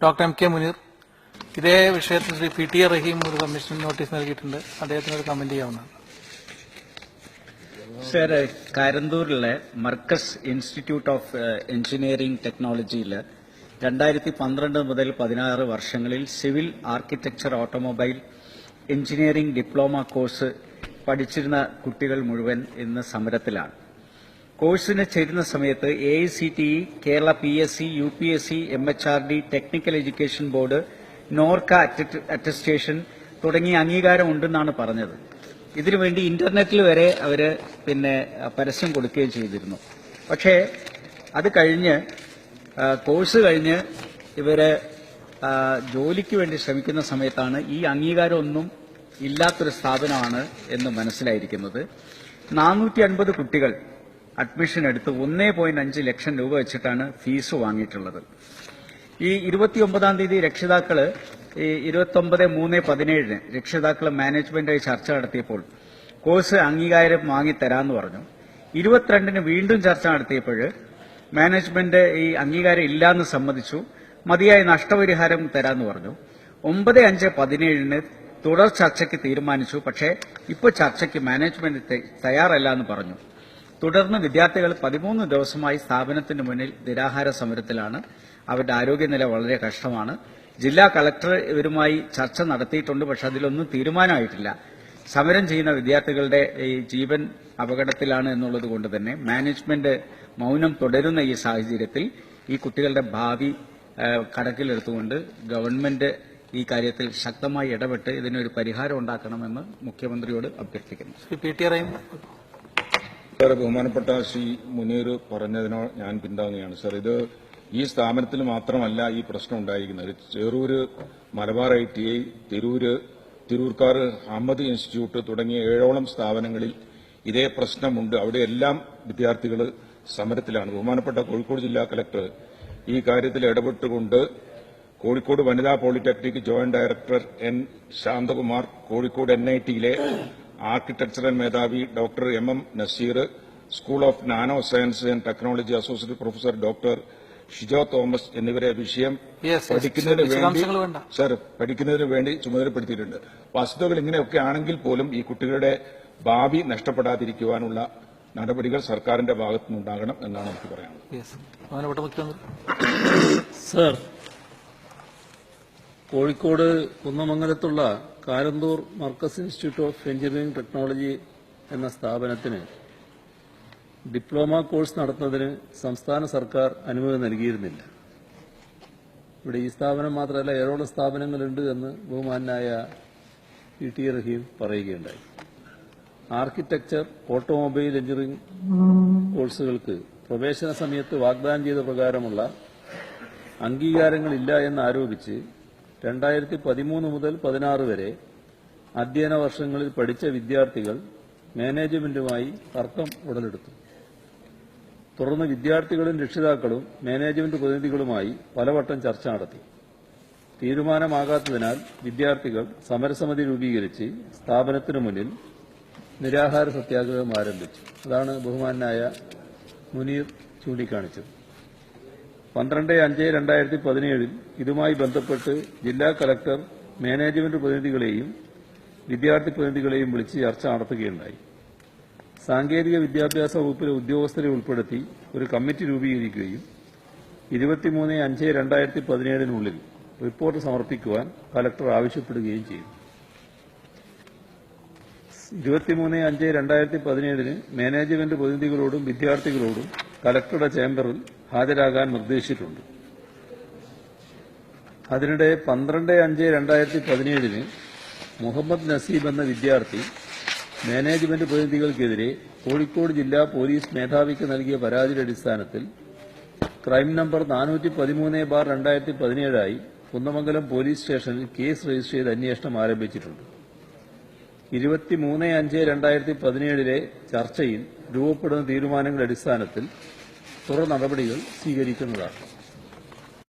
Doctor M K Muneer ഇതേ വിഷയത്തിൽ Shri P T A Rahim ഒരു കമ്മീഷൻ നോട്ടീസ് നൽകിയിട്ടുണ്ട്. അദ്ദേഹത്തിന് ഒരു കമന്റ് ചെയ്യാവുന്നതാണ്. സർ, കാരന്തൂരിലെ മർക്കസ് ഇൻസ്റ്റിറ്റ്യൂട്ട് ഓഫ് എഞ്ചിനീയറിംഗ് ടെക്നോളജിയിൽ 2012 മുതൽ 16 വർഷങ്ങളിൽ civil architecture automobile engineering diploma course പഠിച്ചിരുന്ന കുട്ടികൾ മുഴുവൻ ഇന്ന് സമരത്തിലാണ്. കോഴ്സിന് ചേരുന്ന സമയത്ത് AICTE, Kerala PSC, UPSC, MHRD, technical education board, Norka attestation തുടങ്ങിയ അംഗീകാരം ഉണ്ടെന്നാണ് പറഞ്ഞത്. ഇതിനുവേണ്ടി ഇന്റർനെറ്റിൽ വരെ അവർ പരസ്യം കൊടുക്കുകയും ചെയ്തിരുന്നു. പക്ഷേ അത് കഴിഞ്ഞ് കോഴ്സ് കഴിഞ്ഞ് ഇവര് ജോലിക്ക് വേണ്ടി ശ്രമിക്കുന്ന സമയത്താണ് ഈ അംഗീകാരമൊന്നും ഇല്ലാത്തൊരു സ്ഥാപനമാണ് എന്ന് മനസ്സിലായിരിക്കുന്നത്. 450 കുട്ടികൾ അഡ്മിഷൻ എടുത്ത് 1.5 ലക്ഷം രൂപ വെച്ചിട്ടാണ് ഫീസ് വാങ്ങിയിട്ടുള്ളത്. ഈ 29-ാം തീയതി രക്ഷിതാക്കള് 29/3/17 രക്ഷിതാക്കള് മാനേജ്മെന്റായി ചർച്ച നടത്തിയപ്പോൾ കോഴ്സ് അംഗീകാരം വാങ്ങിത്തരാമെന്ന് പറഞ്ഞു. 22-ന് വീണ്ടും ചർച്ച നടത്തിയപ്പോൾ മാനേജ്മെന്റ് ഈ അംഗീകാരം ഇല്ലാന്ന് സമ്മതിച്ചു. മതിയായ നഷ്ടപരിഹാരം തരാമെന്ന് പറഞ്ഞു. 9/5/17-ന് തുടർ ചർച്ചയ്ക്ക് തീരുമാനിച്ചു. പക്ഷേ ഇപ്പോൾ ചർച്ചയ്ക്ക് മാനേജ്മെന്റ് തയ്യാറല്ല എന്ന് പറഞ്ഞു. തുടർന്ന് വിദ്യാർത്ഥികൾ 13 ദിവസമായി സ്ഥാപനത്തിന് മുന്നിൽ നിരാഹാര സമരത്തിലാണ്. അവരുടെ ആരോഗ്യനില വളരെ കഷ്ടമാണ്. ജില്ലാ കളക്ടർ ഇവരുമായി ചർച്ച നടത്തിയിട്ടുണ്ട്. പക്ഷെ അതിലൊന്നും തീരുമാനമായിട്ടില്ല. സമരം ചെയ്യുന്ന വിദ്യാർത്ഥികളുടെ ഈ ജീവൻ അപകടത്തിലാണ് എന്നുള്ളത് കൊണ്ട് തന്നെ മാനേജ്മെന്റ് മൌനം തുടരുന്ന ഈ സാഹചര്യത്തിൽ ഈ കുട്ടികളുടെ ഭാവി കണക്കിലെടുത്തുകൊണ്ട് ഗവൺമെന്റ് ഈ കാര്യത്തിൽ ശക്തമായി ഇടപെട്ട് ഇതിനൊരു പരിഹാരം ഉണ്ടാക്കണമെന്ന് മുഖ്യമന്ത്രിയോട് അഭ്യർത്ഥിക്കുന്നു. ബഹുമാനപ്പെട്ട ശ്രീ മുനീർ പറഞ്ഞതിനോ ഞാൻ പിന്താങ്ങുകയാണ്. സർ, ഇത് ഈ സ്ഥാപനത്തിൽ മാത്രമല്ല ഈ പ്രശ്നം ഉണ്ടായിരിക്കുന്നത്. ചെറൂര് മലബാർ ITI, തിരൂർക്കാർ അഹമ്മദ് ഇൻസ്റ്റിറ്റ്യൂട്ട് തുടങ്ങിയ 7ഓളം സ്ഥാപനങ്ങളിൽ ഇതേ പ്രശ്നമുണ്ട്. അവിടെയെല്ലാം വിദ്യാർത്ഥികൾ സമരത്തിലാണ്. ബഹുമാനപ്പെട്ട കോഴിക്കോട് ജില്ലാ കളക്ടർ ഈ കാര്യത്തിൽ ഇടപെട്ടുകൊണ്ട് കോഴിക്കോട് വനിതാ polytechnic joint director N. Shanthakumar, Kozhikode NIT-യിലെ ആർക്കിടെക്ചറൽ മേധാവി doctor MM Naseer, school of nano science and technology associate professor doctor Shijo Thomas എന്നിവരെ വിഷയം പഠിക്കുന്നതിന് വേണ്ടി ചുമതലപ്പെടുത്തിയിട്ടുണ്ട്. വസ്തുതകൾ ഇങ്ങനെയൊക്കെ ആണെങ്കിൽ പോലും ഈ കുട്ടികളുടെ ഭാവി നഷ്ടപ്പെടാതിരിക്കുവാനുള്ള നടപടികൾ സർക്കാരിന്റെ ഭാഗത്തുനിന്നുണ്ടാകണം എന്നാണ് എനിക്ക് പറയാനുള്ളത്. സർ, കോഴിക്കോട് കുന്നമംഗലത്തുള്ള Karanthur Markaz institute of engineering technology എന്ന സ്ഥാപനത്തിന് ഡിപ്ലോമ കോഴ്സ് നടത്തുന്നതിന് സംസ്ഥാന സർക്കാർ അനുമതി നൽകിയിരുന്നില്ല. ഇവിടെ ഈ സ്ഥാപനം മാത്രമല്ല 7ഓളം സ്ഥാപനങ്ങളുണ്ട് എന്ന് ബഹുമാനായ PT റഹീം പറയുകയുണ്ടായി. ആർക്കിടെക്ചർ, ഓട്ടോമൊബൈൽ എഞ്ചിനീയറിംഗ് കോഴ്സുകൾക്ക് പ്രവേശന സമയത്ത് വാഗ്ദാനം ചെയ്ത പ്രകാരമുള്ള അംഗീകാരങ്ങളില്ല എന്നാരോപിച്ച് 2013 മുതൽ 16 വരെ അധ്യയന വർഷങ്ങളിൽ പഠിച്ച വിദ്യാർത്ഥികൾ മാനേജ്മെന്റുമായി തർക്കം ഉടലെടുത്തു. തുടർന്ന് വിദ്യാർത്ഥികളും രക്ഷിതാക്കളും മാനേജ്മെന്റ് പ്രതിനിധികളുമായി പലവട്ടം ചർച്ച നടത്തി. തീരുമാനമാകാത്തതിനാൽ വിദ്യാർത്ഥികൾ സമരസമിതി രൂപീകരിച്ച് സ്ഥാപനത്തിനു മുന്നിൽ നിരാഹാര സത്യാഗ്രഹം ആരംഭിച്ചു. അതാണ് ബഹുമാനായ മുനീർ ചൂണ്ടിക്കാണിച്ചത്. 12/5/2017 ഇതുമായി ബന്ധപ്പെട്ട് ജില്ലാ കളക്ടർ മാനേജ്മെന്റ് പ്രതിനിധികളെയും വിദ്യാർത്ഥി പ്രതിനിധികളെയും വിളിച്ച് ചർച്ച നടത്തുകയുണ്ടായി. സാങ്കേതിക വിദ്യാഭ്യാസ വകുപ്പിലെ ഉദ്യോഗസ്ഥരെ ഉൾപ്പെടുത്തി ഒരു കമ്മിറ്റി രൂപീകരിക്കുകയും 23/5/2017 റിപ്പോർട്ട് സമർപ്പിക്കുവാൻ കളക്ടർ ആവശ്യപ്പെടുകയും ചെയ്തു. 23/5/2017 മാനേജ്മെന്റ് പ്രതിനിധികളോടും വിദ്യാർത്ഥികളോടും കളക്ടറുടെ ചേംബറിൽ ഹാജരാകാൻ നിർദ്ദേശിച്ചിട്ടുണ്ട്. അതിനിടെ 12/5/2017 മുഹമ്മദ് നസീബ് എന്ന വിദ്യാർത്ഥി മാനേജ്മെന്റ് പ്രതിനിധികൾക്കെതിരെ കോഴിക്കോട് ജില്ലാ പോലീസ് മേധാവിക്ക് നൽകിയ പരാതിയുടെ അടിസ്ഥാനത്തിൽ ക്രൈം നമ്പർ 413/2017 കുന്നമംഗലം പോലീസ് സ്റ്റേഷനിൽ കേസ് രജിസ്റ്റർ ചെയ്ത് അന്വേഷണം ആരംഭിച്ചിട്ടുണ്ട്. 23/5/2017 ചർച്ചയിൽ രൂപപ്പെടുന്ന തീരുമാനങ്ങളുടെ അടിസ്ഥാനത്തിൽ തുടർ നടപടികൾ സ്വീകരിക്കുന്നതാണ്.